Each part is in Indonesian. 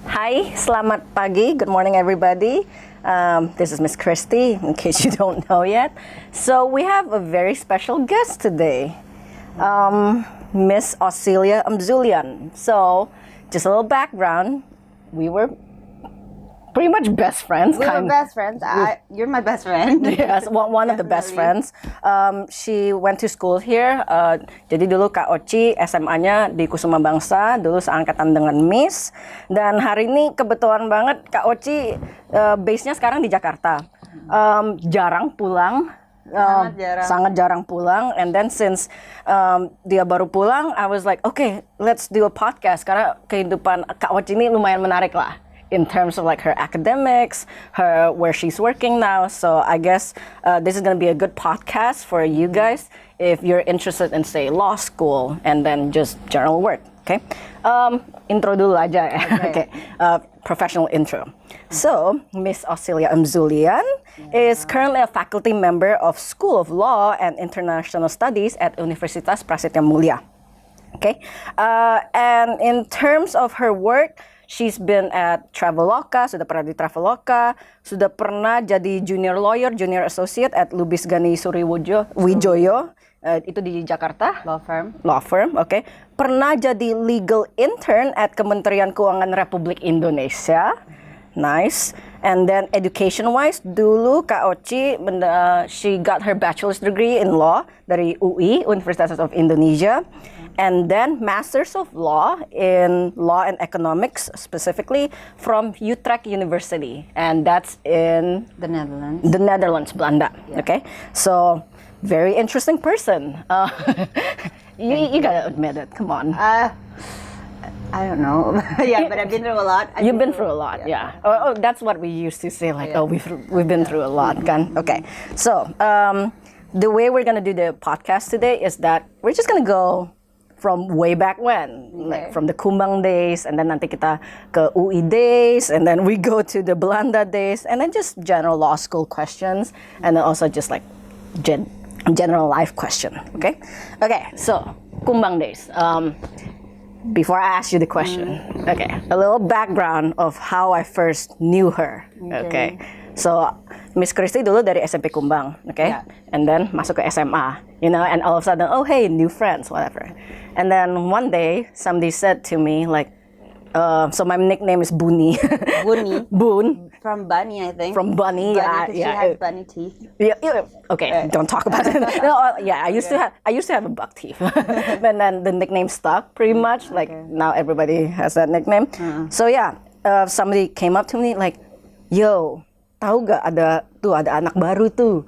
Hi, selamat pagi. Good morning, everybody. This is Miss Christy, in case you don't know yet. So we have a very special guest today, Miss Ausilia Amzulian. So, just a little background. We were pretty much best friends. We were best friends. You're my best friend. Yes, one of the best friends. She went to school here. Jadi dulu Kak Oci SMA-nya di Kusuma Bangsa, dulu seangkatan dengan Miss. Dan hari ini kebetulan banget Kak Oci base-nya sekarang di Jakarta. Jarang pulang. Sangat jarang pulang. And then since dia baru pulang, I was like, okay, let's do a podcast. Karena kehidupan Kak Oci ini lumayan menarik lah. In terms of like her academics, her where she's working now. So I guess this is going to be a good podcast for you guys if you're interested in say law school and then just general work. Okay, intro dulu aja ya. Okay, professional intro. So Miss Ausilia Amzulian is currently a faculty member of School of Law and International Studies at Universitas Prasetya Mulia. Okay, and in terms of her work, she's been at Traveloka, sudah pernah di Traveloka, sudah pernah jadi junior lawyer, junior associate at Lubis Gani Wijoyo, itu di Jakarta. Law firm, okay. Pernah jadi legal intern at Kementerian Keuangan Republik Indonesia. Nice. And then education-wise, dulu Kak Oci, she got her bachelor's degree in law dari UI, Universitas of Indonesia. And then Masters of Law in Law and Economics, specifically from Utrecht University. And that's in The Netherlands. The Netherlands, Belanda. Yeah. Okay? So, very interesting person. You gotta admit it. Come on. I don't know. Yeah, but I've been through a lot. You've been through a lot, yeah. Oh, that's what we used to say, like, we've been through a lot, kan? Okay. So, the way we're gonna do the podcast today is that we're just gonna go from way back when, like from the Kumbang days, and then nanti kita ke UI days, and then we go to the Belanda days, and then just general law school questions, and then also just like general life question, okay? Okay, so Kumbang days. Before I ask you the question, okay, a little background of how I first knew her, okay? So, Miss Christy dulu dari SMP Kumbang, okay? Yeah. And then masuk ke SMA, you know, and all of a sudden, oh hey, new friends, whatever. And then one day, somebody said to me, like, so my nickname is Buni. Buni. Boon. From Bunny, I think. From Bunny, yeah. She has bunny teeth. Yeah. Okay, don't talk about it. No, yeah, I used to have a buck teeth, and then the nickname stuck pretty much. Like now everybody has that nickname. So yeah, somebody came up to me like, yo, tahu gak ada anak baru tuh.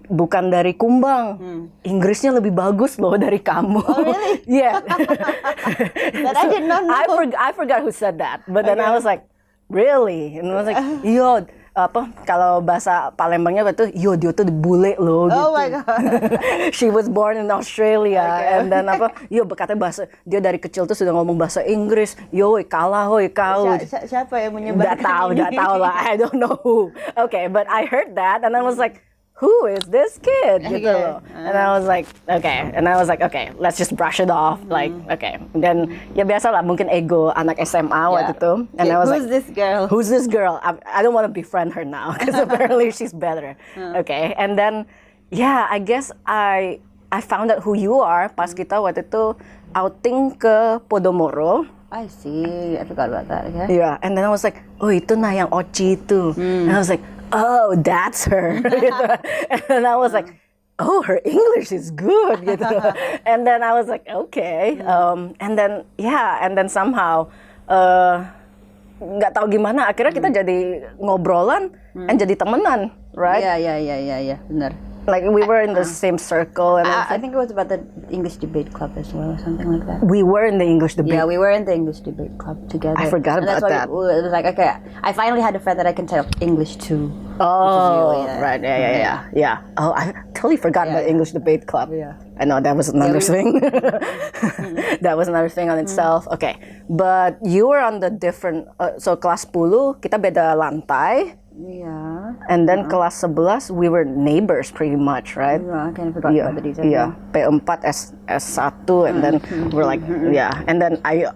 Bukan dari Kumbang, Inggrisnya lebih bagus loh dari kamu. Oh really? Yeah. But I did not know. I forgot who said that, but then I was like, really? And I was like, yo, kalau bahasa Palembangnya itu, yo dia tuh bule loh. Gitu. Oh my god. She was born in Australia, and then yo katanya bahasa dia dari kecil tuh sudah ngomong bahasa Inggris. Yo, kalah hoi kau. Siapa yang menyebarkan? Nggak tahu lah. I don't know who. Okay, but I heard that, and I was like, who is this kid? Gitu loh. And I was like, okay. And I was like, okay, let's just brush it off. Like, okay. Dan ya biasa lah, mungkin ego anak SMA waktu itu. And I was who's this girl? Who's this girl? I don't want to befriend her now because apparently she's better. Okay. And then, yeah, I guess I found out who you are pas kita waktu itu outing ke Podomoro. I see. I forgot about that. Okay. Yeah. And then I was like, oh itu nah yang Oci itu. And I was like, oh, that's her. And I was like, oh, her English is good. And then I was like, okay. And then, yeah, and then somehow, nggak tahu gimana, akhirnya kita jadi ngobrolan and jadi temenan, right? Yeah, benar. Like we were in the same circle, and I think it was about the English debate club as well, or something like that. We were in the English debate. Yeah, we were in the English debate club together. I forgot about that. It was like, okay, I finally had a friend that I can tell English to. Oh, right, yeah. Oh, I totally forgot about English debate club. Yeah. I know that was another thing. That was another thing on itself. Okay, but you were on the different. So kelas 10 kita beda lantai, Yeah. And then kelas 11 we were neighbors pretty much, right? Yeah, I kind of forgot Yeah, about the details. yeah. P4 S1 and then we're like yeah, and then I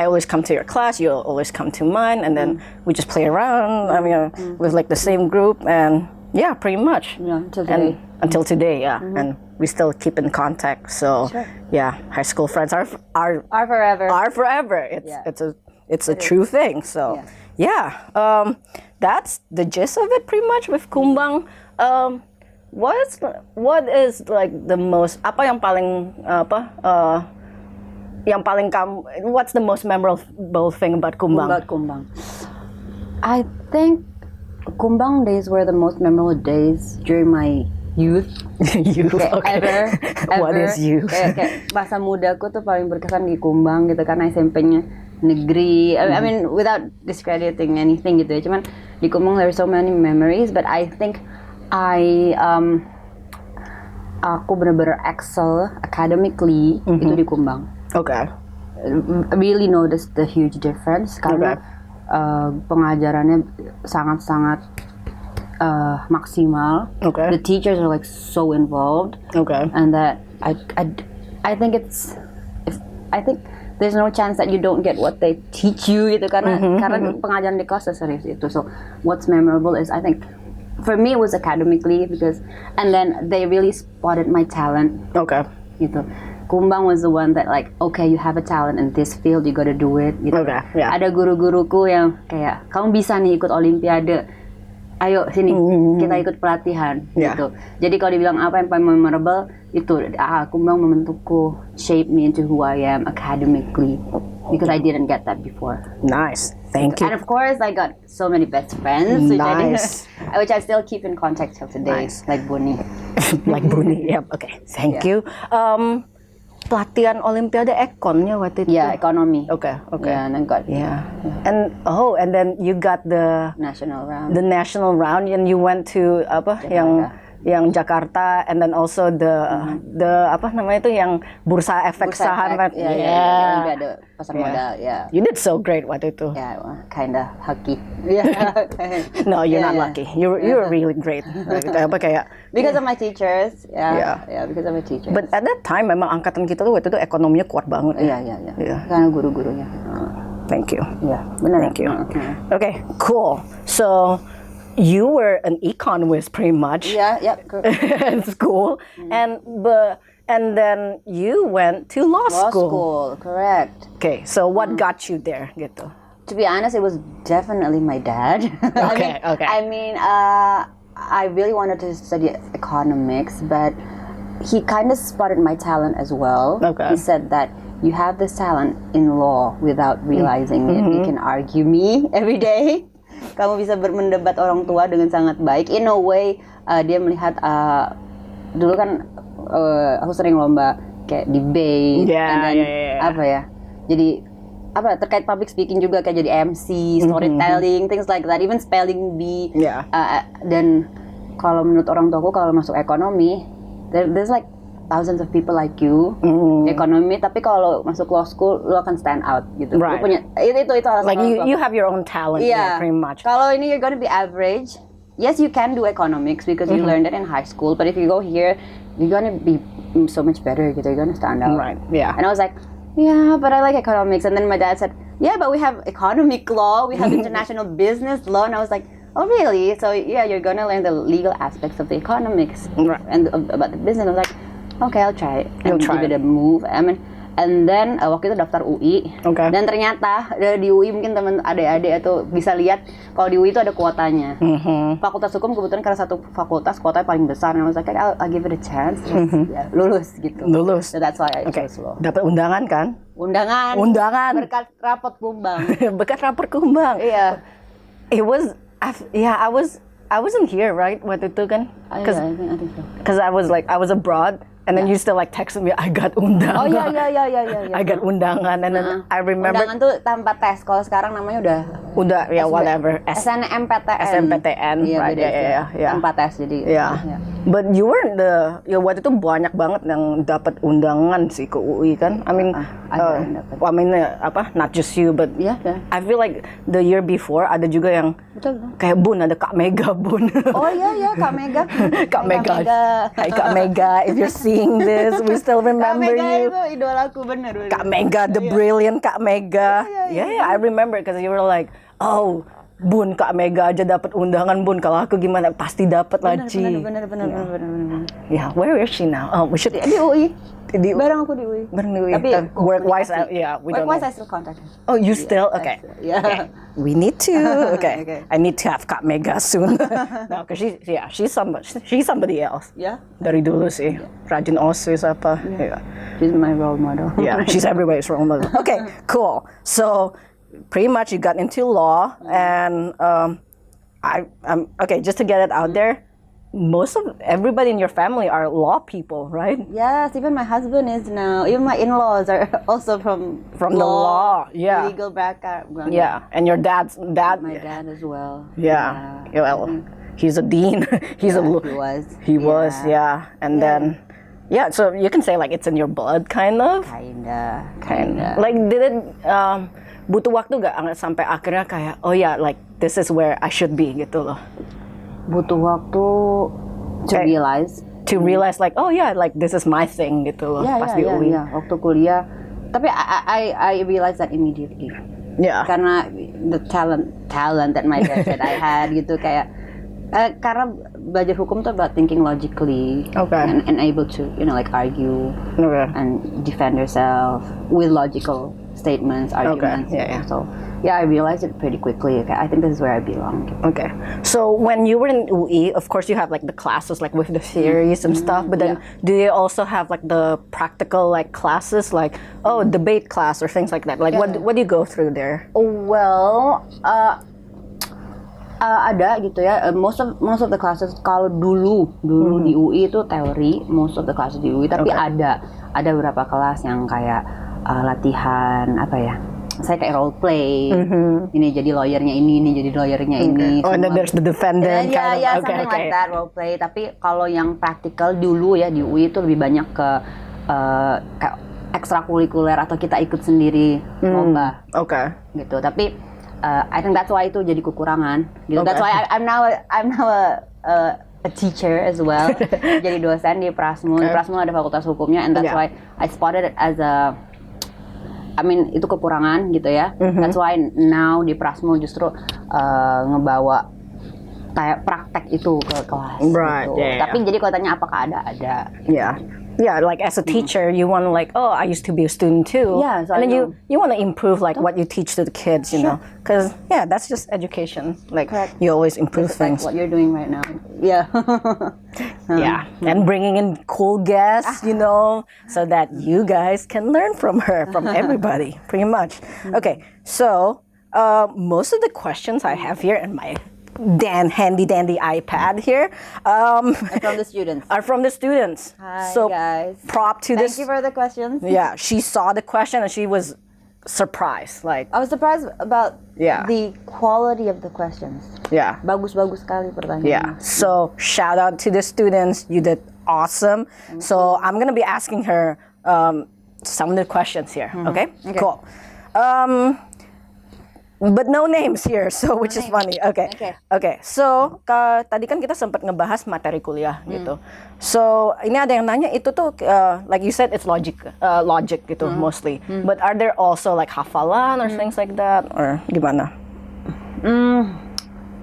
always come to your class, you always come to mine, and then we just play around. I mean, with like the same group, and yeah, pretty much. Yeah, until And today. until today, yeah, and we still keep in contact. So Sure. yeah, high school friends are Are forever. forever. Yeah. It's a true thing. So yeah, that's the gist of it pretty much with Kumbang. What is like the most apa yang paling yang paling kamu, what's the most memorable thing about Kumbang? About Kumbang. I think Kumbang days were the most memorable days during my youth. Youth, okay. Ever. What is youth? Kayak masa mudaku tuh paling berkesan di Kumbang gitu, karena SMP-nya negeri. I mean without discrediting anything gitu ya. Cuman di Kumbang there are so many memories, but I think aku benar-benar excel academically itu di Kumbang. Okay. Really noticed the huge difference karena pengajarannya sangat-sangat maksimal. Okay. The teachers are like so involved. Okay. And that I think I think there's no chance that you don't get what they teach you gitu karena pengajaran di kelas serius itu. So what's memorable is I think for me it was academically because and then they really spotted my talent. Okay. Gitu. Kumbang was the one that like, okay, you have a talent in this field, you gotta do it. Gitu. Okay, yeah. Ada guru-guruku yang kayak, kamu bisa nih ikut olimpiade. Ayo sini, kita ikut pelatihan. Yeah. Gitu. Jadi kalau dibilang apa yang paling memorable, itu Kumbang membentukku, shape me into who I am academically. Because I didn't get that before. Nice. Thank you. And of course, I got so many best friends, Nice. which I still keep in contact till today, like Buni. Like Buni. Yep. Okay. Thank you. Pelatihan Olimpiade Ekonnya waktu itu. Yeah, economy. Okay. Okay. Yeah, and then got Yeah. And then you got the national round. national round and you went to apa yang Jakarta and then also the apa namanya itu yang bursa efek saham kan. Yeah. Ada pasar modal. Yeah. You did so great waktu itu. Yeah, well, kinda lucky. Yeah. No, you're not Yeah. lucky. You're really great. Gitu, apa kayak Because of my teachers. Yeah. Yeah, because of my teachers. But at that time memang angkatan kita tuh waktu itu ekonominya kuat banget. yeah. Karena guru-gurunya. Thank you. Yeah, benar. Thank you. Okay, cool. So you were an econ whiz pretty much. Yeah. In school, and then you went to law Law school. school, correct. Okay, so what got you there, gitu? To be honest, it was definitely my dad. Okay, okay. I mean, I really wanted to study economics, but he kind of spotted my talent as well. Okay. He said that you have this talent in law without realizing it. You can argue me every day. Kamu bisa mendebat orang tua dengan sangat baik. In a way, dia melihat dulu kan aku sering lomba kayak debate, and then, apa ya? Jadi apa terkait public speaking juga kayak jadi MC, storytelling, things like that, even spelling bee. Yeah. Dan kalau menurut orang tuaku kalau masuk ekonomi, there's like thousands of people like you ekonomi, tapi kalau masuk law school lu akan stand out gitu. Right. Lu punya itu alasan Like orang tua. you have your own talent, Yeah, pretty much. Kalau ini you're gonna be average. Yes, you can do economics because you learned it in high school. But if you go here, you're gonna be so much better. You're gonna stand out. Right. Yeah. And I was like, yeah, but I like economics. And then my dad said, yeah, but we have economic law. We have international business law. And I was like, oh, really? So yeah, you're gonna learn the legal aspects of the economics Right. and about the business. I was like, okay, I'll try it. You'll And try give it a move. I mean, and then waktu itu daftar UI. Okay. Dan ternyata di UI mungkin teman adik-adik atau bisa lihat kalau di UI itu ada kuotanya. Fakultas hukum kebetulan karena satu fakultas kuotanya paling besar. And I was like, I'll give it a chance. Terus ya, lulus gitu. Lulus. So that's why I Okay. chose law. Dapat undangan kan? Undangan. Berkat rapot Kumbang. Bekas rapor Kumbang. Iya. It was, I wasn't here, right? Waktu itu kan? I think so. Because I was abroad, and then you still like texted me, I got undangan. Oh iya. I got undangan, and then I remember. Undangan tuh tanpa tes. Kalau sekarang namanya udah Udah ya whatever. SNMPTN. SNMPTN, Iya, right? beda Ya. Kan 4S jadi. Yeah. But you weren't ya waktu itu banyak banget yang dapat undangan sih ke UI kan. I mean, ada yang dapat. I mean not just you but Iya. I feel like the year before ada juga yang Betul. kayak Bun, ada Kak Mega Bun. Oh iya Kak Mega. Kak Mega. Hai Kak Mega, if you're seeing this, we still Kak remember Mega you. itu idolaku bener. Kak Mega, the brilliant Kak Mega. Yeah, I remember because you were like, oh, Bun, Kak Mega aja dapat undangan Bun. Kalau aku gimana? Pasti dapat lah, Ci. Bener. Yeah, where is she now? Oh, we should Di UI. di Bareng aku di UI. Bareng di UI. Tapi work-wise, yeah, we don't know. Work-wise I still contact her. Oh, you still? Okay. Yeah. Okay. We need to. Okay. Okay. I need to have Kak Mega soon. No, because she's somebody else. Yeah. Dari dulu sih. Rajin OSIS apa. Yeah. She's my role model. Yeah, she's everybody's role model. Okay, cool. So pretty much you got into law, and I'm okay. Just to get it out there, most of everybody in your family are law people, right? Yes, even my husband is now. Even my in-laws are also from the law, yeah. legal background. Yeah, and your dad's dad. My dad as well. Yeah, well, he's a dean. He was. He was, yeah. And then, yeah. So you can say like it's in your blood, kind of. Kinda. Like did it butuh waktu gak sampai akhirnya kayak oh ya like this is where I should be gitu loh. Butuh waktu to realize like oh yeah like this is my thing gitu loh pas di UI. Waktu kuliah. Tapi I realized that immediately. Yeah. Karena the talent that my dad said I had gitu kayak karena belajar hukum tuh about thinking logically and able to like argue and defend yourself with logical statements, arguments. So I realized it pretty quickly. Okay, I think this is where I belong. Okay. So when you were in UI, of course you have like the classes like with the theories and stuff, but then do you also have like the practical like classes like debate class or things like that? Like what do you go through there? Well, ada gitu ya. Most of the classes kalau dulu di UI itu teori, most of the classes di UI, tapi ada beberapa kelas yang kayak latihan apa ya? Saya kayak role play. Ini jadi lawyernya ini jadi lawyernya ini. Oh, and then there's the defendant. Something like that, role play. Tapi kalau yang praktikal dulu ya di UI itu lebih banyak ke kayak ekstrakurikuler atau kita ikut sendiri lomba. Gitu. Tapi I think that's why itu jadi kekurangan. Gitu. That's why I'm now a teacher as well. Jadi dosen di Prasmul. Di Prasmul ada fakultas hukumnya, and that's why I spotted it as itu kekurangan gitu ya. That's why now di Prasmul justru ngebawa kayak praktek itu ke kelas. Right. Gitu. Tapi jadi kalau tanya apakah ada? Yeah, like as a teacher, you want to like, I used to be a student too. Yeah, so and then you want to improve like what you teach to the kids, you know, because that's just education. Like you always improve things. Like what you're doing right now. Yeah. Yeah, and bringing in cool guests, you know, so that you guys can learn from her, from everybody, pretty much. Okay, so most of the questions I have here in my handy dandy iPad here are from the students. Hi, so guys. Prop to this. Thank you for the questions. Yeah, she saw the question and she was surprised. Like I was surprised about Yeah. the quality of the questions. Yeah. Bagus-bagus sekali pertanyaannya. Yeah. So shout out to the students. You did awesome. So I'm gonna be asking her some of the questions here. Okay? Cool. But no names here, so which is funny. Okay. So tadi kan kita sempat ngebahas materi kuliah gitu. So ini ada yang nanya itu tuh, like you said, it's logic gitu mostly. But are there also like hafalan or things like that, or gimana?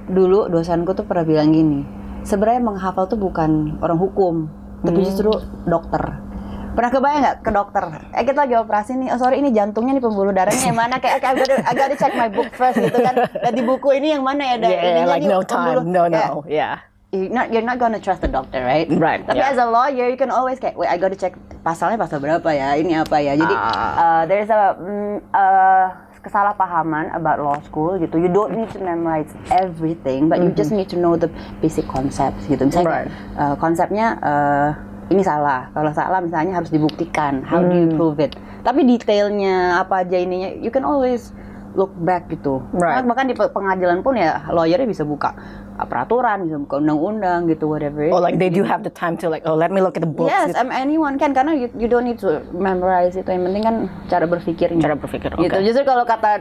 Dulu dosenku tuh pernah bilang gini, sebenarnya menghafal tuh bukan orang hukum, tapi justru dokter. Pernah kebayang nggak ke dokter? Kita lagi operasi nih, sorry ini jantungnya nih, pembuluh darahnya yang mana? Kayak I gotta check my book first gitu kan. Dan di buku ini yang mana ya? Yeah, like no time, no. Yeah. You're not gonna trust the doctor, right? Right. Tapi as a lawyer, you can always kayak, wait, I gotta check pasalnya pasal berapa ya? Ini apa ya? Jadi there's a kesalahpahaman about law school gitu. You don't need to memorize everything, but you just need to know the basic concepts gitu. Misalnya konsepnya ini salah. Kalau salah misalnya harus dibuktikan. How do you prove it? Tapi detailnya apa aja ininya, you can always look back gitu. Right. Bahkan di pengadilan pun ya lawyernya bisa buka peraturan, bisa buka undang-undang gitu, whatever. Or like they do have the time to like, oh let me look at the books. Yes, gitu. anyone can, karena you don't need to memorize itu. Yang penting kan cara berpikirnya. Cara berpikir, Gitu. oke. Justru kalau kata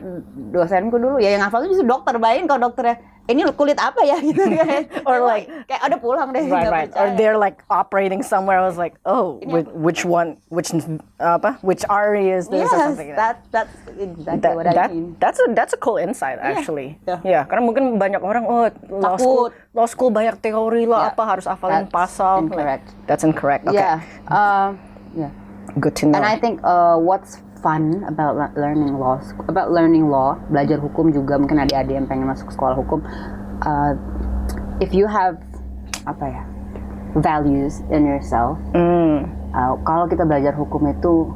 dosenku dulu, ya yang hafal itu justru dokter. Bayangin kalau dokternya, ini kulit apa ya gitu kan. Or like, kayak ada pulang deh. right, nggak right. percaya. Or they're like operating somewhere. I was like, oh, which one, which RE is this or Yes, something like that. that's exactly what I mean. That's a cool insight actually. yeah. Karena mungkin banyak orang Takut. law school banyak teori lah, apa harus hafalin That's pasal. incorrect. That's incorrect. Okay. Yeah, yeah. Good to know. And I think what's fun about learning law, belajar hukum juga, mungkin adik-adik yang pengen masuk sekolah hukum, if you have values in yourself, kalau kita belajar hukum itu,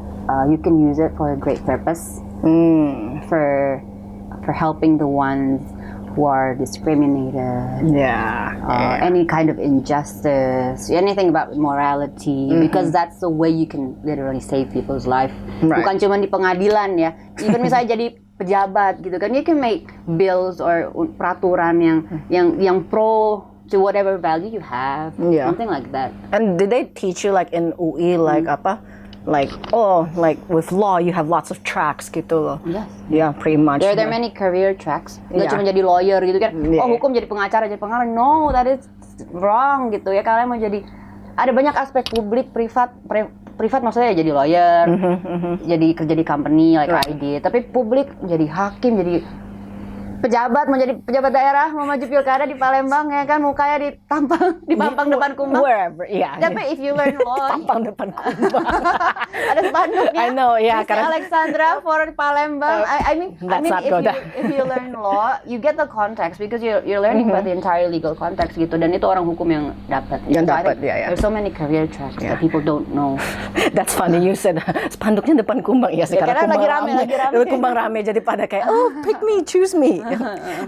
you can use it for a great purpose, for helping the ones who are discriminated, any kind of injustice, anything about morality, because that's the way you can literally save people's life. Right. Bukan cuma di pengadilan ya, even misalnya jadi pejabat gitu kan, you can make bills or peraturan yang pro to whatever value you have, something like that. And did they teach you like in UI like apa? Like with law you have lots of tracks gitu loh. Yes. Yeah, pretty much. There are many career tracks. Nggak Yeah. cuma jadi lawyer gitu kan. Yeah. Oh, hukum jadi pengacara, jadi pengarang. No, that is wrong gitu ya. Kalian mau jadi, ada banyak aspek publik, privat maksudnya ya jadi lawyer, jadi kerja di company like I did. Tapi publik jadi hakim, jadi pejabat, mau jadi pejabat daerah, mau maju pilkada di Palembang ya kan, mukanya dipampang depan kumbang. Wherever, yeah. Tapi if you learn law, Tampang depan kumbang. ada spanduknya. I know, yeah, Miss karena- Alexandra for Palembang. I mean, Let's not go there. if you learn law, you get the context because you're learning about the entire legal context gitu. Dan itu orang hukum yang dapat. Yang So I dapat, think yeah. There's so many career tracks that people don't know. That's funny you said spanduknya depan kumbang ya sih, Ya, karena karena kumbang lagi rame. kumbang rame jadi pada kayak pick me, choose me.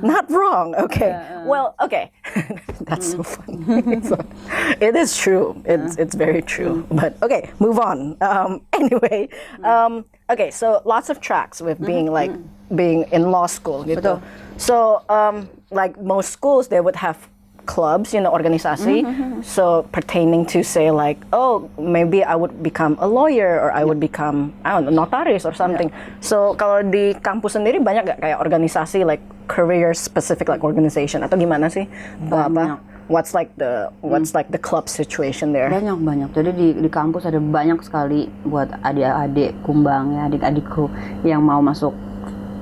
Not wrong. Okay. Well, okay. That's so funny. So, it is true. It's very true. But okay, move on. Anyway, okay. So lots of tracks with being like being in law school gitu. Betul. So like most schools, they would have clubs, organisasi. So pertaining to say like, oh, maybe I would become a lawyer or I would become, I don't know, notaris or something. So kalau di kampus sendiri banyak gak kayak organisasi like career specific like organization atau gimana sih? Banyak. What's like the club situation there? Banyak. Jadi di kampus ada banyak sekali buat adik-adik kumbang ya, adik-adikku yang mau masuk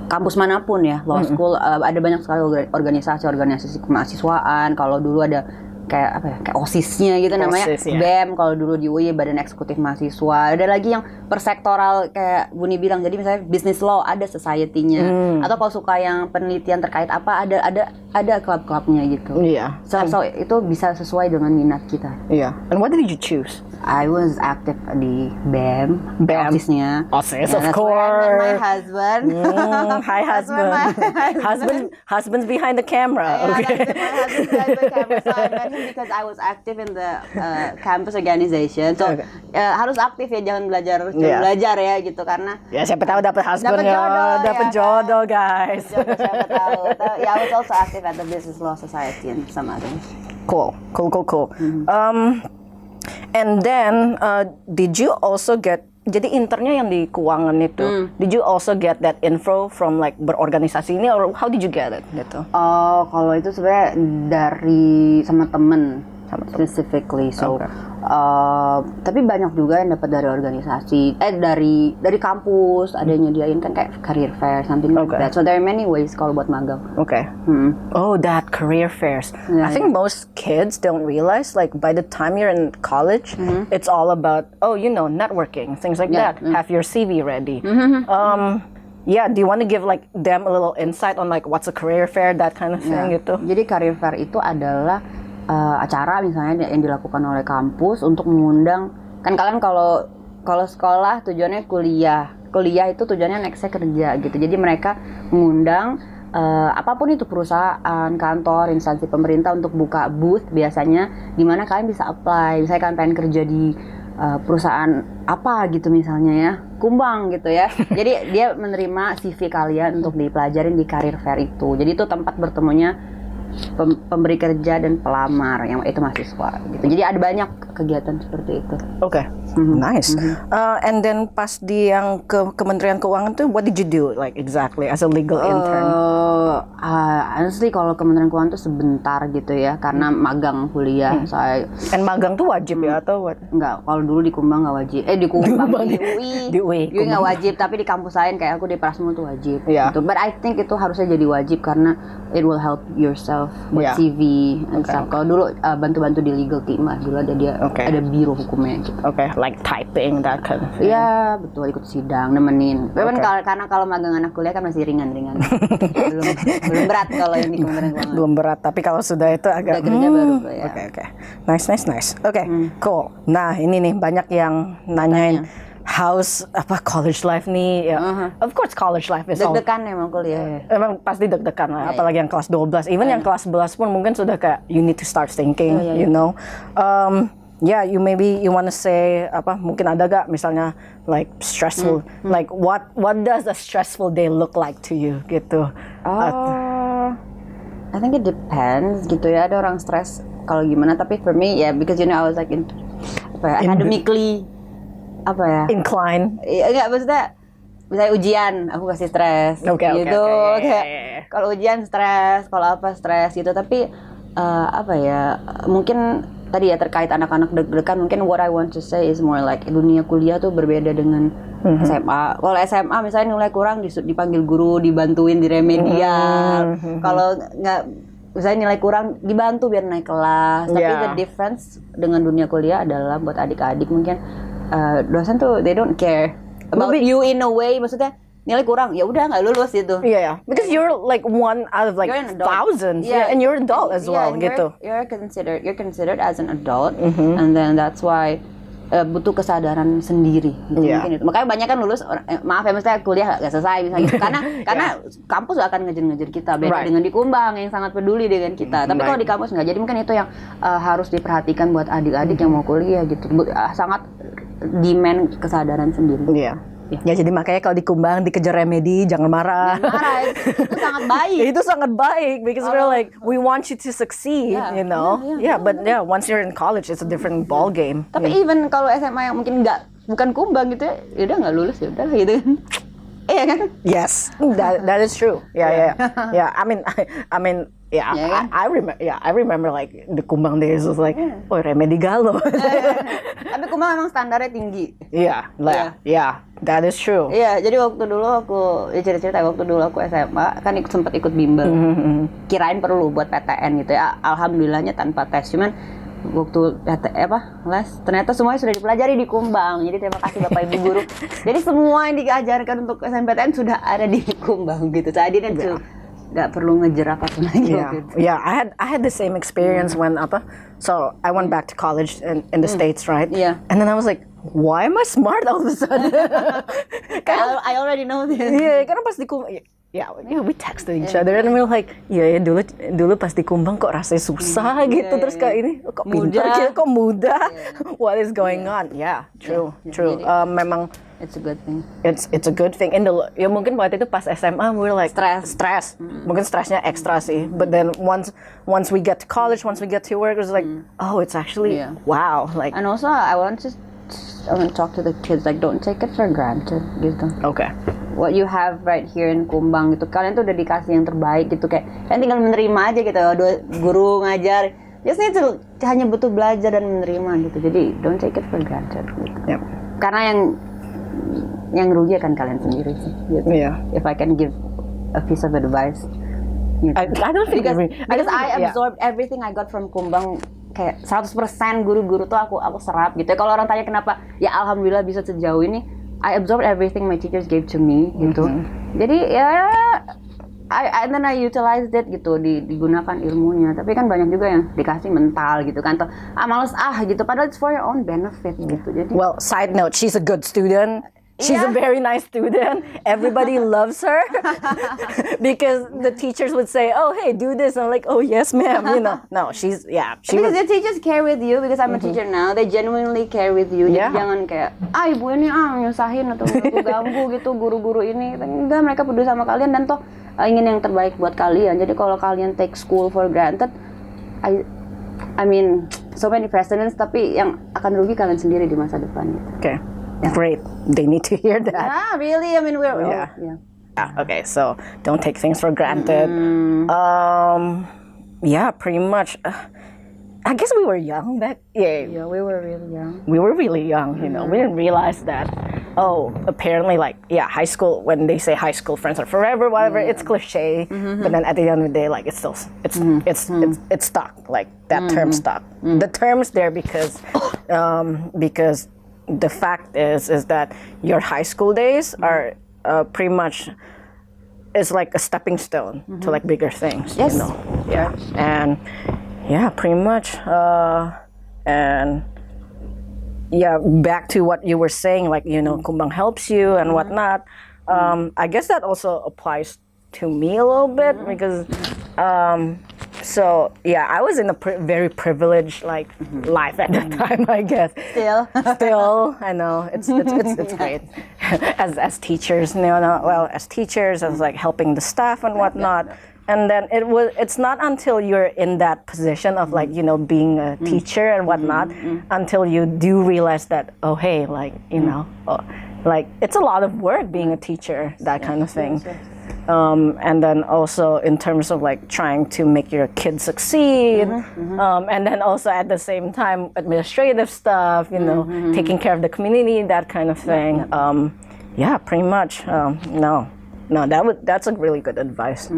kampus manapun ya, law school, ada banyak sekali organisasi kemahasiswaan. Kalau dulu ada kayak OSIS-nya gitu namanya, OSIS, ya. BEM. Kalau dulu di UI Badan Eksekutif Mahasiswa. Ada lagi yang persektoral kayak Buni bilang. Jadi misalnya business law ada society-nya. Atau kalau suka yang penelitian terkait apa, ada klub-klubnya gitu. Yeah. So itu bisa sesuai dengan minat kita. Yeah. And what did you choose? I was active di BEM. OSIS-nya. OSIS, Yeah, of that's where I met my course. husband. Hi, That's where husband. Husband's behind the camera. Yeah, Okay. that's my husband behind the camera. So I met him because I was active in the campus organization. So Okay. harus aktif ya, jangan belajar Yeah. belajar ya gitu, karena Ya siapa tahu dapat husband Dapat jodoh, dapat ya jodoh guys. siapa tahu. Yeah, I was also active at the Business Law Society and some others. Cool. And then did you also get, jadi internnya yang di keuangan itu, did you also get that info from like berorganisasi ini, or how did you get it gitu? Oh, kalau itu sebenarnya dari sama temen specifically. So, Okay. Tapi banyak juga yang dapat dari organisasi, dari kampus, ada yang nyediain kan kayak career fair, something like Okay. that. So there are many ways kalau buat magang. Okay. Oh, that career fairs. Yeah, I think most kids don't realize, like, by the time you're in college, it's all about, networking, things like Yeah. that. Have your CV ready. Yeah, do you want to give, like, them a little insight on, like, what's a career fair, that kind of thing, Ya. gitu? Jadi career fair itu adalah acara misalnya yang dilakukan oleh kampus untuk mengundang, kan kalian kalau sekolah tujuannya kuliah itu tujuannya nextnya kerja gitu. Jadi mereka mengundang apapun itu, perusahaan, kantor, instansi pemerintah untuk buka booth biasanya, di mana kalian bisa apply. Misalnya kalian pengen kerja di perusahaan apa gitu misalnya ya, Kumbang gitu ya. Jadi dia menerima CV kalian untuk dipelajarin di career fair itu. Jadi itu tempat bertemunya pemberi kerja dan pelamar yang itu mahasiswa gitu. Jadi ada banyak kegiatan seperti itu. Oke, nice. And then pas di yang ke Kementerian Keuangan tuh, what did you do like exactly as a legal intern? Honestly kalau Kementerian Keuangan tuh sebentar gitu ya, karena magang kuliah. Saya And magang tuh wajib ya atau what? Enggak, kalau dulu di Kumbang nggak wajib. Di Kumbang, di UI. Di UI, UI nggak wajib, tapi di kampus lain kayak aku di Prasmul tuh wajib. Iya. Gitu. But I think itu harusnya jadi wajib karena it will help yourself with Iya. CV and stuff. Kalau dulu bantu-bantu di legal team lah, dulu ada dia ada biro hukumnya gitu. Oke, like typing that kind of thing. Iya, betul, ikut sidang, nemenin. Tapi kan karena kalau magang anak kuliah kan masih ringan-ringan. belum berat kalau yang di Kementerian Keuangan. Belum berat, tapi kalau sudah itu agak Udah kerja baru ya. Oke. Nice. Oke, cool. Nah, ini nih banyak yang nanyain how's college life nih. Ya. Of course college life is all Deg-degan emang kuliah. emang pasti deg-degan lah, apalagi yang kelas 12. Even yang kelas 11 pun mungkin sudah kayak you need to start thinking, you know. You wanna say mungkin ada gak misalnya like stressful, like what does a stressful day look like to you gitu. I think it depends gitu ya. Ada orang stres kalau gimana, tapi for me because I was like academically Incline. Enggak, maksudnya misalnya ujian aku kasih stres Oke. kayak kalau ujian stres, kalau apa stres gitu. Tapi mungkin tadi ya terkait anak-anak deg-degan, mungkin what I want to say is more like dunia kuliah tuh berbeda dengan SMA. Kalau SMA misalnya nilai kurang dipanggil guru, dibantuin di remedial. Kalau nggak misalnya nilai kurang dibantu biar naik kelas. Tapi the difference dengan dunia kuliah adalah buat adik-adik mungkin dosen tuh they don't care about you in a way, maksudnya nilai kurang ya udah nggak lulus gitu. Yeah. Because you're like one out of like thousands. Yeah, and you're an adult as well gitu. You're considered as an adult, and then that's why butuh kesadaran sendiri gitu. Mungkin itu. Makanya banyak kan lulus maaf ya, maksudnya kuliah nggak selesai misalnya gitu. Karena kampus akan ngejar-ngejar kita, beda dengan di Kumbang yang sangat peduli dengan kita. Tapi kalau di kampus nggak, jadi mungkin itu yang harus diperhatikan buat adik-adik yang mau kuliah gitu. Sangat demand kesadaran sendiri. Iya. Ya jadi makanya kalau di Kumbang dikejar remedi jangan marah. Itu sangat baik. Itu sangat baik because we're like we want you to succeed, you know. But once you're in college it's a different ball game. Tapi even kalau SMA yang mungkin bukan Kumbang gitu ya udah nggak lulus ya udah gitu kan. Iya kan? Yes, that is true. Yeah. I mean, I remember like the Kumbang days was like, remedi galau. Tapi Kumbang emang standarnya tinggi. Yeah, that is true. Iya, jadi waktu dulu aku cerita waktu dulu aku SMA kan sempat ikut bimbel. Kirain perlu buat PTN gitu ya. Alhamdulillahnya tanpa tes. Cuman waktu les ternyata semuanya sudah dipelajari di Kumbang. Jadi terima kasih Bapak Ibu guru. Jadi semua yang diajarkan untuk SNMPTN sudah ada di Kumbang gitu. Jadi kan nggak perlu ngejar apapun lagi gitu. Yeah, I had the same experience when so I went back to college in the States, right? Yeah. And then I was like, why am I smart all of a sudden? I already know this. Iya, karena pas di Kumbang, we texted each other and we were like, dulu pas di Kumbang kok rasanya susah gitu, terus kayak ini kok pintar, kok mudah, what is going on? Yeah, true. Memang it's a good thing. It's a good thing. Mungkin waktu itu pas SMA we were like stress. Mungkin stresnya ekstra sih. But then once we get to college, once we get to work, it's like, oh, it's actually wow. Like, and also I want to talk to the kids, like don't take it for granted gitu. Okay. What you have right here in Kumbang gitu, kalian tuh udah dikasih yang terbaik gitu, kayak kalian tinggal menerima aja gitu. Guru ngajar, just need to hanya butuh belajar dan menerima gitu. Jadi don't take it for granted gitu. Yep. Karena yang rugi akan kalian sendiri sih gitu. Yeah. If I can give a piece of advice gitu. I don't think because I absorbed everything I got from Kumbang. Kayak 100% guru-guru tuh aku serap gitu. Kalau orang tanya kenapa, ya alhamdulillah bisa sejauh ini, I absorbed everything my teachers gave to me gitu. Jadi and then I utilized it gitu, digunakan ilmunya. Tapi kan banyak juga yang dikasih mental gitu kan, males gitu. Padahal it's for your own benefit gitu. Jadi well, side note, she's a good student. She's a very nice student. Everybody loves her because the teachers would say, "Oh, hey, do this." And I'm like, "Oh, yes, ma'am." No, she Because was. the teachers care with you, because I'm a teacher now, they genuinely care with you. Yeah. Jadi jangan kayak, ibu ini nyusahin atau aku ganggu gitu guru-guru ini. Enggak, mereka peduli sama kalian dan toh ingin yang terbaik buat kalian. Jadi kalau kalian take school for granted, I mean, so many precedents, tapi yang akan rugi kalian sendiri di masa depan. Gitu. Okay, great. They need to hear that. Ah, really? I mean, we're Yeah. yeah. Okay, so don't take things for granted. Yeah, pretty much. I guess we were young back. Yeah, we were really young. We were really young. We didn't realize that. Oh, apparently, like, high school. When they say high school friends are forever, whatever, it's cliche. But then at the end of the day, like, it's still it's stuck. Like that term stuck. The term's there because the fact is that your high school days are pretty much is like a stepping stone to like bigger things. Yes. Yeah, and pretty much. And yeah, back to what you were saying, like, Kumbang helps you and whatnot. I guess that also applies to me a little bit because, so yeah, I was in a very privileged like life at that time, I guess. Still, I know it's great as teachers, as teachers, as like helping the staff and whatnot. And then it's not until you're in that position of like, being a teacher and whatnot, until you do realize that, oh, hey, like, like it's a lot of work being a teacher, that kind of thing. And then also in terms of like trying to make your kids succeed, and then also at the same time, administrative stuff, taking care of the community, that kind of thing. Yeah, pretty much. No, that's a really good advice.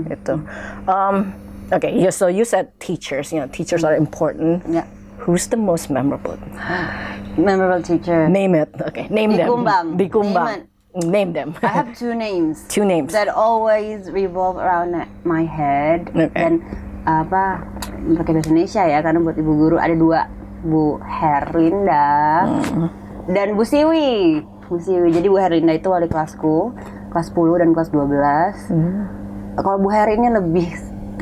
Okay, so you said teachers. Teachers are important. Yeah. Who's the most memorable? Memorable teacher. Name it. Okay, name Di them. Kumbang. Di Kumbang. Name them. I have two names. Two names. That always revolve around my head. Okay. Dan pakai bahasa Indonesia ya, karena buat ibu guru ada dua, Bu Herlinda dan Bu Siwi. Jadi Bu Herlinda itu wali kelasku, kelas 10 dan kelas 12. Kalau Bu Her ini lebih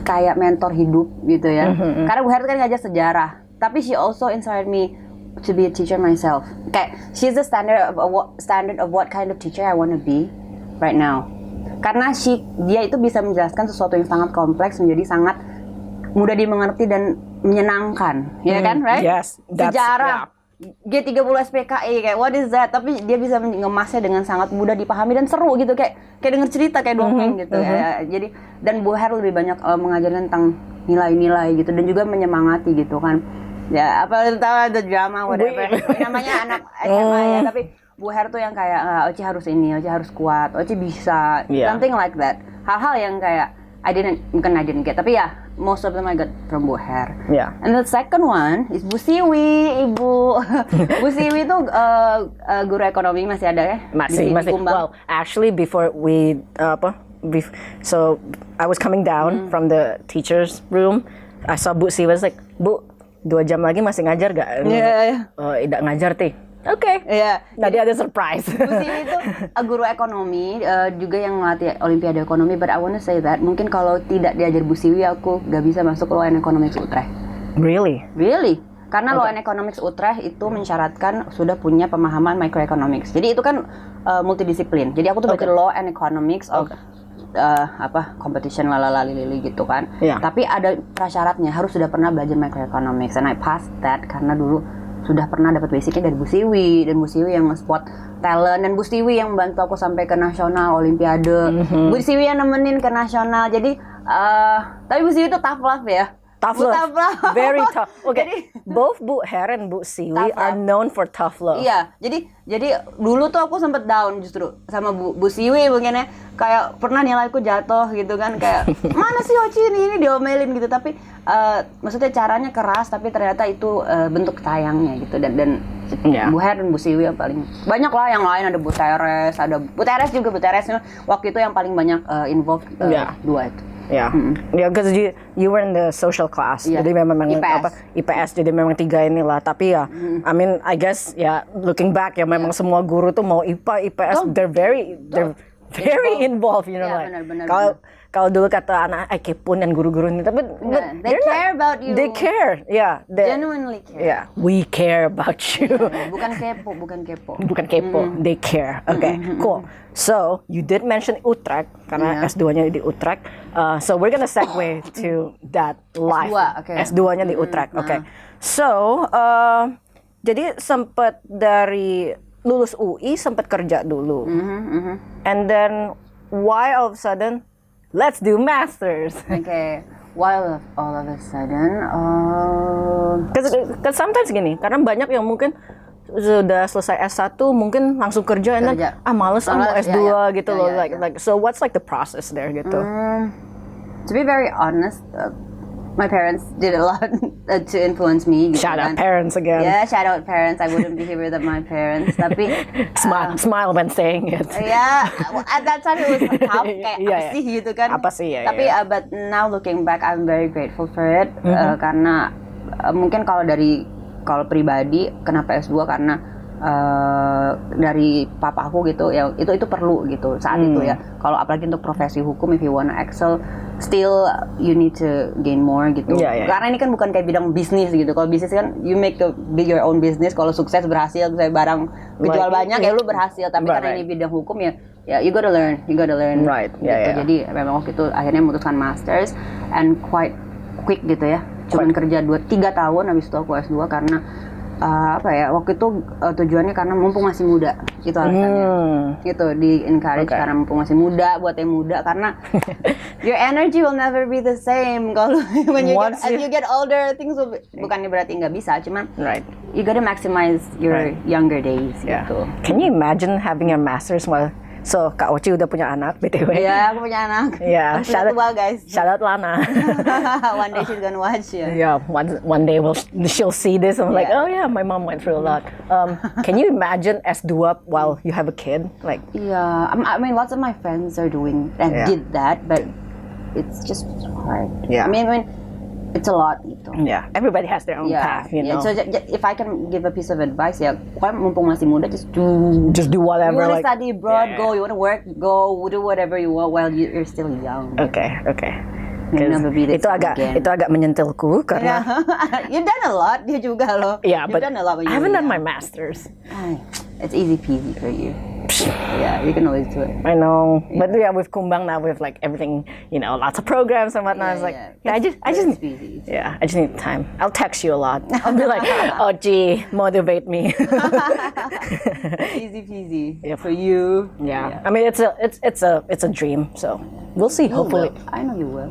kayak mentor hidup gitu ya. Karena Bu Her kan ngajar sejarah, tapi she also inspired me to be a teacher myself. Kayak she's the standard of what kind of teacher I want to be right now. Karena dia itu bisa menjelaskan sesuatu yang sangat kompleks menjadi sangat mudah dimengerti dan menyenangkan, ya kan, right? Yes, sejarah. G30 SPKE kayak what is that, tapi dia bisa mengemasnya dengan sangat mudah dipahami dan seru gitu, kayak denger cerita kayak dongeng gitu ya. Jadi dan Bu Her lebih banyak mengajarkan tentang nilai-nilai gitu dan juga menyemangati gitu kan. Ya apa tahu ada drama whatever. Namanya anak SMA ya, tapi Bu Her tuh yang kayak Oci harus ini, Oci harus kuat, Oci bisa, something like that. Hal-hal yang kayak I didn't get, tapi ya most of them I got from Bu Her. Yeah. And the second one is Bu Siwi, Ibu. Bu Siwi itu guru ekonomi masih ada ya? Masih. Well, actually before we so I was coming down from the teacher's room, I saw Bu Siwi, was like, Bu, 2 jam lagi masih ngajar gak? Iya. Tidak ngajar tih. Oke. Iya. Tadi ada surprise. Bu Siwi itu guru ekonomi, juga yang melatih Olimpiade Ekonomi. But I wanna say that mungkin kalau tidak diajar Bu Siwi, aku gak bisa masuk Law and Economics Utrecht. Really? Karena Law and Economics Utrecht itu mensyaratkan sudah punya pemahaman microeconomics. Jadi itu kan multidisiplin. Jadi aku tuh belajar Law and Economics of competition lalalali gitu kan. Yeah. Tapi ada prasyaratnya, harus sudah pernah belajar microeconomics. And I passed that karena dulu sudah pernah dapat basicnya dari Bu Siwi, dan Bu Siwi yang nge-spot talent, dan Bu Siwi yang bantu aku sampai ke nasional Olimpiade. Bu Siwi yang nemenin ke nasional. Jadi tapi Bu Siwi itu tough love ya. Tough love. Very tough. Okay. Both Bu Her and Bu Siwi are known for tough love. Iya, jadi dulu tuh aku sempet down justru sama Bu Siwi mungkin ya. Kayak pernah nilaiku jatuh gitu kan, kayak mana sih Oci ini diomelin gitu, tapi maksudnya caranya keras, tapi ternyata itu bentuk sayangnya gitu. Dan Bu Her dan Bu Siwi yang paling banyak lah, yang lain ada Bu Teres juga. Bu Teres waktu itu yang paling banyak involved dua itu. Ya, ya, because you were in the social class, Iya. jadi memang IPS. IPS, jadi memang 3 inilah. Tapi ya, I mean, I guess ya, looking back ya, memang semua guru tuh mau IPA, IPS, they're very involved, you know, Iya, like benar-benar, kalau dulu kata anak kepo dan guru-guru ini, tapi Enggak, they they're care about you. They care, yeah, Genuinely care. yeah, we care about you. Bukan kepo, bukan kepo. Bukan kepo, they care. Okay, cool. So you did mention Utrecht karena Yeah. S2-nya di Utrecht. So we're gonna segue to that life. S2, okay. S2-nya di Utrecht. Okay. So jadi sempat dari lulus UI sempat kerja dulu, and then why all of a sudden let's do masters? Okay. While all of a sudden, Because sometimes gini, karena banyak yang mungkin sudah selesai S1 mungkin langsung kerja, and then Kerja. males mau Males, S2 ya, ya. gitu Ya, loh, ya, ya. like so what's like the process there gitu? to be very honest, my parents did a lot to influence me. Gitu Shout out kan. parents again. Yeah, shout out parents. I wouldn't be here without my parents. Tapi Smile when saying it. ya, at that time it was tough. Kayak Iya, apa iya. sih gitu kan? Apa sih, ya, Tapi ya. but now looking back, I'm very grateful for it. Karena mungkin kalau pribadi kenapa S2 karena dari papa aku gitu ya, itu perlu gitu saat itu ya. Kalau apalagi untuk profesi hukum, if you wanna excel, still you need to gain more gitu. Iya, iya. Karena ini kan bukan kayak bidang bisnis gitu. Kalau bisnis kan you make a big your own business. Kalau sukses berhasil, saya barang dijual Right. banyak ya lu berhasil. Tapi Right, karena right. ini bidang hukum ya you gotta learn. Right. Gitu. Yeah, yeah. Jadi memang waktu itu akhirnya memutuskan masters and quite quick gitu ya. Cuman kerja 3 tahun habis itu aku S2 karena waktu itu tujuannya karena mumpung masih muda, itu alasannya. Gitu, di encourage Okay. karena mumpung masih muda, buat yang muda karena your energy will never be the same kalau when as you get older, things will bukannya berarti nggak bisa, cuman Right. you gotta maximize your younger days Yeah. gitu. Can you imagine having your masters while so Kak Oci udah punya anak BTW? Iya, aku punya anak. Yeah, Sudah tua guys. Shout out Lana. One day she's gonna watch ya. Yeah, one day she'll see this and like, Yeah. oh yeah, my mom went through a lot. Can you imagine S2 while you have a kid? Like, Yeah, I mean, lots of my friends are doing and Yeah. did that, but it's just hard. Yeah. I mean, it's a lot gitu. yeah, everybody has their own Yeah, path, you know. So if I can give a piece of advice, ya, kalian mumpung masih muda, just do. Just do You whatever. wanna like, study abroad, Yeah. go. You wanna work, go. Do whatever you want while you're still young. Okay. You'll never be the Itu same agak again. itu agak menyentilku karena You've done a lot, dia juga loh. yeah, You've but done a lot when I you haven't were done my young. masters. Ay, it's easy peasy for you. Yeah, you can always do it. I know, but yeah, with Kumbang now with like everything, you know, lots of programs and whatnot. It's like, I just It's easy. yeah, I just need time. I'll text you a lot. I'll be like, oh gee, motivate me. Easy peasy Yep. for you. yeah. I mean it's a dream. So we'll see. You Hopefully, will. I know you will.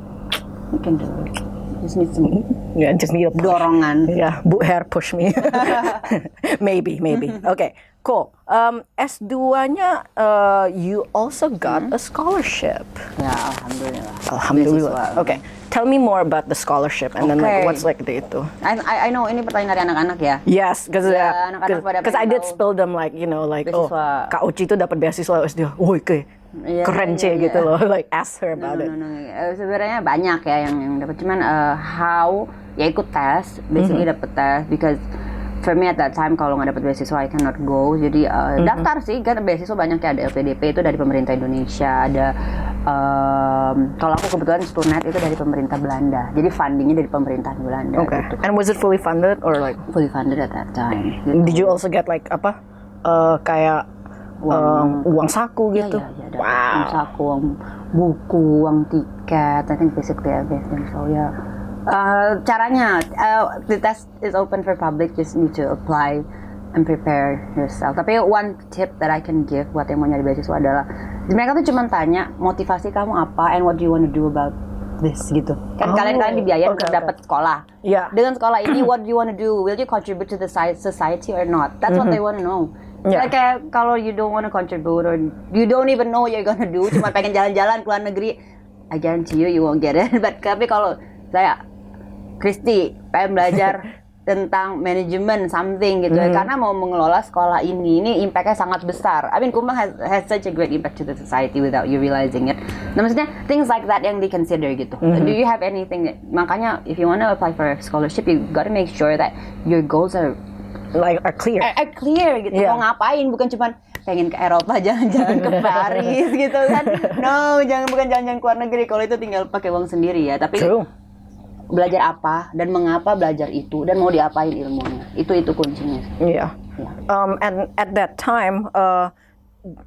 You can do it. Just need some yeah, just need a push. dorongan. Yeah, hair push me. maybe. Okay, cool. S2-nya, you also got a scholarship. Ya, alhamdulillah. Alhamdulillah. Beasiswa. Okay, tell me more about the scholarship and then like Okay. what's like the itu. I know ini pertanyaan dari anak-anak ya. Yes, because Ya, anak-anak pada I pengen did tahu. spill them like you know like Beasiswa. Kak Uci tuh dapat beasiswa S2. Woi Iya, keren iya, C gitu iya. loh. Like ask her about it. No. Sebenarnya banyak ya yang dapat, cuman how ya ikut tes, basically dapat tes because for me at that time kalau nggak dapat beasiswa I cannot go. Jadi daftar sih kan beasiswa banyak ya, ada LPDP itu dari pemerintah Indonesia, ada kalau aku kebetulan Stunet itu dari pemerintah Belanda. Jadi fundingnya dari pemerintahan Belanda. Okay. Gitu. And was it fully funded or like Fully funded at that time. Gitu. did you also get like apa kayak uang saku gitu? Iya, ada Wow. uang saku, uang buku, uang tiket, I think basically everything. So yeah. Caranya, the test is open for public, just need to apply and prepare yourself. Tapi one tip that I can give buat yang mau nyari beasiswa adalah, mereka tuh cuma tanya motivasi kamu apa and what do you want to do about this gitu. Kan kalian dibiayain untuk dapat sekolah. Yeah. Dengan sekolah ini, what do you want to do? Will you contribute to the society or not? That's what they want to know. Yeah. Kayak kalau you don't want to contribute or you don't even know what you're gonna do, cuma pengen jalan-jalan ke luar negeri, I guarantee you won't get it. But tapi kalau saya Kristi pengen belajar tentang manajemen something gitu ya, karena mau mengelola sekolah ini impact-nya sangat besar. I mean Kumbang has such a great impact to the society without you realizing it. Nah, maksudnya things like that yang di consider gitu. Do you have anything that, makanya if you wanna apply for a scholarship, you gotta make sure that your goals are clear. are clear gitu. Yeah. Mau ngapain, bukan cuman pengen ke Eropa, jalan-jalan ke Paris gitu kan. No, bukan jalan-jalan ke luar negeri. Kalau itu tinggal pakai uang sendiri ya. Tapi True. belajar apa dan mengapa belajar itu dan mau diapain ilmunya. Itu kuncinya. Yeah. And at that time,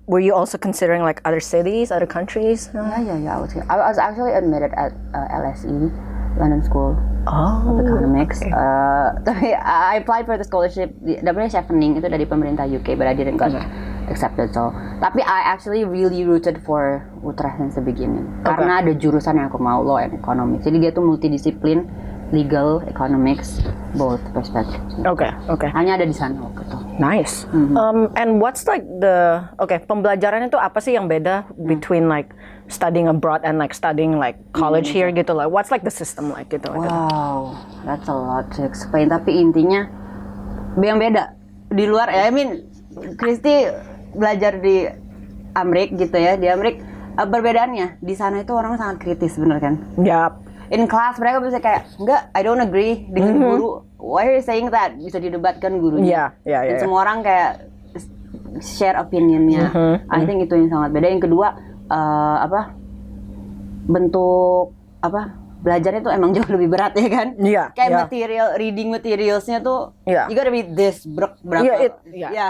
were you also considering like other cities, other countries? Yeah. I was actually admitted at LSE, London School of Economics. Okay. Tapi I applied for the scholarship. Dapetnya chevening itu dari pemerintah UK, but I didn't got accepted. So, tapi I actually really rooted for Utrecht since the beginning. Karena ada jurusan yang aku mau, law and economics. Jadi dia tuh multidisiplin, legal, economics, both perspectives. Okay. Hanya ada di sana waktu itu. Nice. And what's like pembelajaran itu apa sih yang beda between like studying abroad and like studying like college here gitu lah? What's like the system like gitu? Wow, that's a lot to explain. Tapi intinya yang beda di luar ya. I mean, Kristi belajar di Amerika gitu ya. Di Amerika perbedaannya di sana itu orang sangat kritis, bener kan? Yup. In class mereka bisa kayak enggak, I don't agree dengan guru. Why are you saying that? Bisa didebatkan gurunya. Yeah. Dan semua orang kayak share opinionnya. I think itu yang sangat beda. Yang kedua bentuk belajarnya tuh emang jauh lebih berat ya kan? Iya. Kayak reading materialsnya tuh you gotta read this berapa?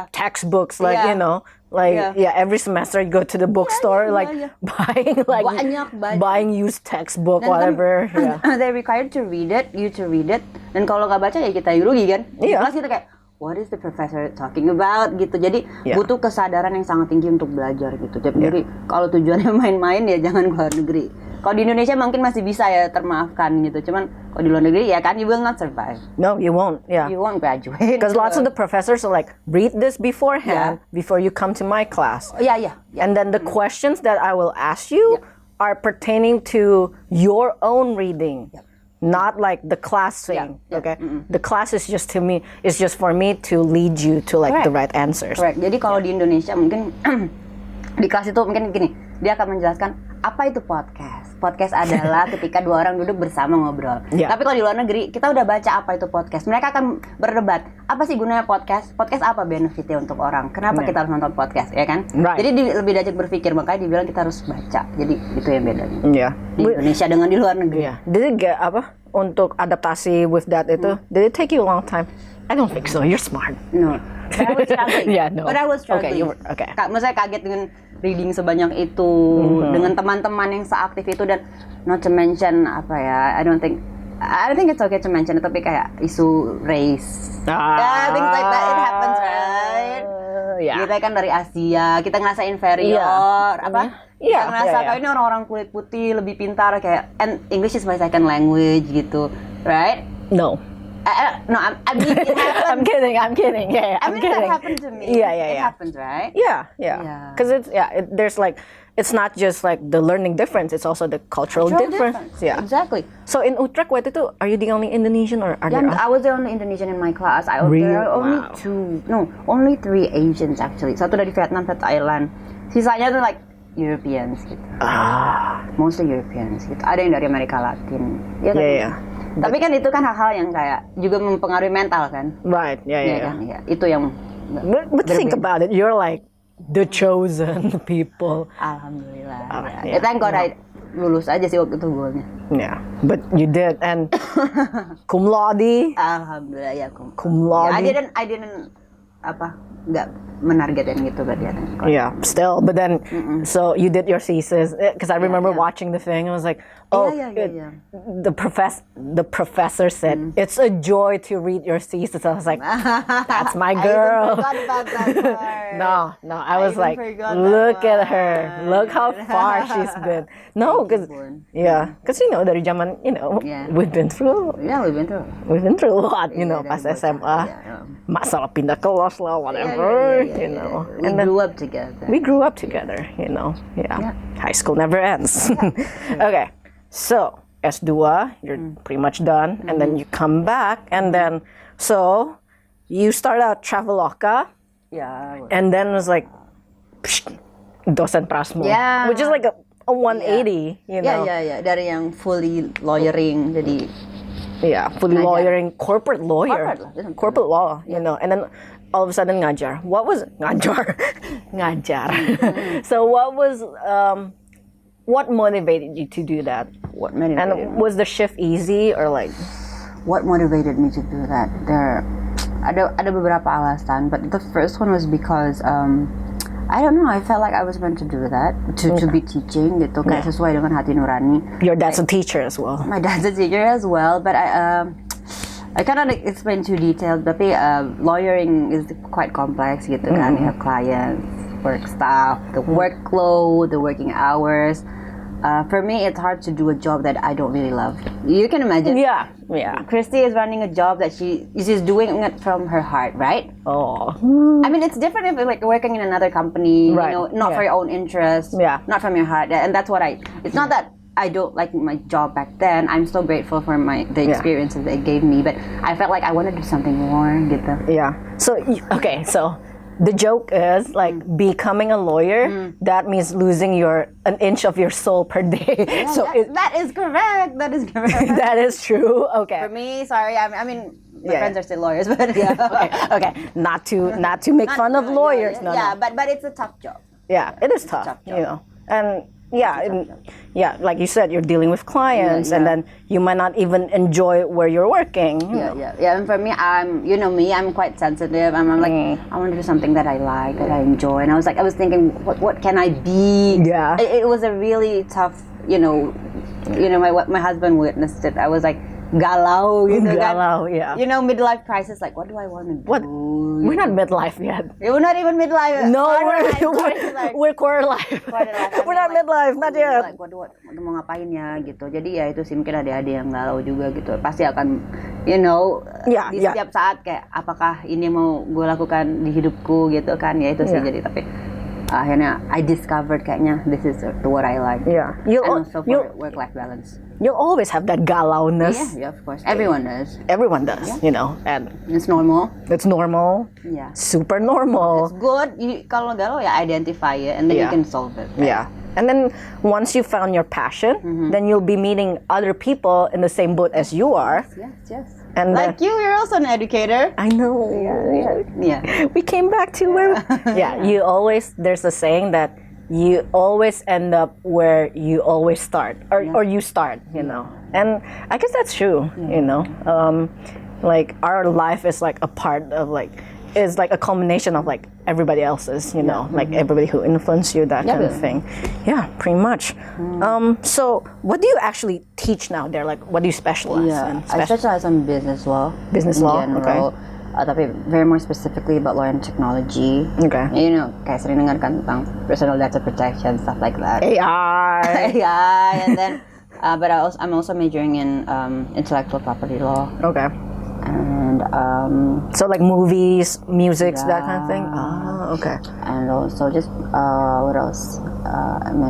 Textbooks like you know. Like every semester you go to the bookstore buying like banyak. buying used textbook dan whatever. They required to read it, you to read it. Dan kalau nggak baca ya kita rugi kan? Kelas kita kayak what is the professor talking about gitu. Jadi butuh kesadaran yang sangat tinggi untuk belajar gitu. Jadi kalau tujuannya main-main ya jangan keluar negeri. Kalau di Indonesia mungkin masih bisa ya termaafkan gitu. Cuman kalau di luar negeri ya kan you will not survive. No, you won't. Yeah. You won't graduate. Because lots of the professors are like, read this beforehand before you come to my class. Yeah. And then the questions that I will ask you are pertaining to your own reading. Not like the class thing, okay? The class is just for me to lead you to like the right answers. Correct. Jadi kalau di Indonesia mungkin di kelas itu mungkin gini, dia akan menjelaskan apa itu podcast. Podcast adalah ketika dua orang duduk bersama ngobrol. Tapi kalau di luar negeri, kita udah baca apa itu podcast. Mereka akan berdebat, apa sih gunanya podcast? Podcast apa benefitnya untuk orang? Kenapa kita harus nonton podcast, ya kan? Right. Jadi lebih diajak berpikir, makanya dibilang kita harus baca. Jadi itu yang bedanya. Di Indonesia dengan di luar negeri. Did it get untuk adaptasi with that itu? Did it take you a long time? I don't think so. You're smart. No. But I was struggling. No. But I was struggling. Okay. Maksudnya kaget dengan reading sebanyak itu, dengan teman-teman yang seaktif itu, dan not to mention I don't think it's okay to mention, tapi kayak isu race. Things like that, it happens, right? Kita kan dari Asia, kita ngerasa inferior, kita ngerasa kayak ini orang-orang kulit putih lebih pintar, kayak and English is my second language gitu, right? No. No, I mean it happens. I'm kidding. Yeah, I mean kidding. That happened to me. It happens, right? Yeah. Because there's like, it's not just like the learning difference; it's also the cultural difference. Yeah, exactly. So in Utrecht, waktu itu, are you the only Indonesian or are there? I was the only Indonesian in my class. There are only 3 Asians actually. Satu dari Vietnam, satu Thailand. Sisanya tuh like Europeans gitu. Mostly Europeans gitu. Ada yang dari Amerika Latin. Yeah. Tapi kan itu kan hal-hal yang kayak juga mempengaruhi mental kan. Right. Yeah. Itu yang. But think about it. You're like the chosen people. Alhamdulillah. Thank God I lulus aja sih waktu itu goalnya. Yeah, but you did, and cum laude. Alhamdulillah ya cum laude. I didn't nggak menargetkan gitu berarti. Yeah, still, but then so you did your thesis, because I remember watching the thing. I was like, the professor said it's a joy to read your thesis. I was like, that's my girl. I even forgot about that part. No, I was like, look at her, look how far she's been. No, because you know dari zaman, we've been through. Yeah, we've been through a lot, pas SMA, masalah pindah kelas lah, whatever. We grew up together, High school never ends. Okay, so S2, you're pretty much done, and then you come back, and then so you start out Traveloka, Yeah. And then it was like, dosen Prasmo, which is like a 180, you know. Yeah. Dari yang fully lawyering jadi Yeah, fully Ngajar. lawyering, corporate lawyer, Corporate law, corporate law, you know, and then all of a sudden ngajar. What was ngajar? Ngajar. So what motivated you to do that? what motivated me? And was the shift easy or like? What motivated me to do that? Ada beberapa alasan, but the first one was because I don't know, I felt like I was meant to do that, to be teaching gitu, kayak sesuai dengan hati nurani. Your dad's a teacher as well. My dad's a teacher as well, but I cannot explain too detailed, tapi lawyering is quite complex gitu kan. You have clients, work staff, the workload, the working hours. For me, it's hard to do a job that I don't really love. You can imagine. Yeah. Christy is running a job that she's doing it from her heart, right? Oh. I mean, it's different if like working in another company, Right. you know, not for your own interest, not from your heart, and that's what it's not that I don't like my job back then. I'm so grateful for the experiences that it gave me, but I felt like I want to do something more, gitu. Yeah. So okay. So the joke is like becoming a lawyer. That means losing an inch of your soul per day. So that is correct. That is correct. that is true. Okay. For me, sorry. I mean, my Yeah. friends are still lawyers, but Okay. Not to make fun of lawyers. No. but it's a tough job. Yeah, it is tough. tough job. You know, and like you said, you're dealing with clients, and then you might not even enjoy where you're working. Yeah. And for me, I'm quite sensitive. I'm like, I want to do something that I like, that I enjoy. And I was thinking, what can I be? Yeah. It was a really tough, my husband witnessed it. I was like, galau, Galau, yeah. Midlife crisis. Like, what do I want to do? What? We're not midlife yet. We're not even midlife. No, Quarter-life. we're quarter life. Quarter-life. We're not midlife, not yet. Like, what mau ngapain ya gitu. Jadi ya itu sih mungkin adik-adik yang galau juga gitu. Pasti akan, di setiap saat kayak apakah ini mau gue lakukan di hidupku gitu kan. Ya itu sih jadi tapi akhirnya I discovered kayaknya this is what I like. Yeah. And also for work-life balance. You'll always have that galaunness. Yeah, of course. Everyone does. Everyone does, and It's normal. it's normal. Yeah. Super normal. It's good. Kalau galau ya identify it and then you can solve it. Right? Yeah. And then once you found your passion, then you'll be meeting other people in the same boat as you are. Yes. And Like you're also an educator. I know. Yeah. We came back to where. There's a saying that you always end up where you always start, or you start. And I guess that's true. Like our life is like a part of is like a culmination of like everybody else's, like everybody who influenced you, that kind of thing. Yeah, pretty much. So what do you actually teach now there? Like, what do you specialize in? I specialize in business law. Business in law, general. Tapi very more specifically about law and technology. Okay. Kayak sering dengar kan tentang personal data protection, stuff like that. AI. AI, and then, but I'm also majoring in intellectual property law. Okay. And so like movies, music, that kind of thing. Okay. And also just what else? And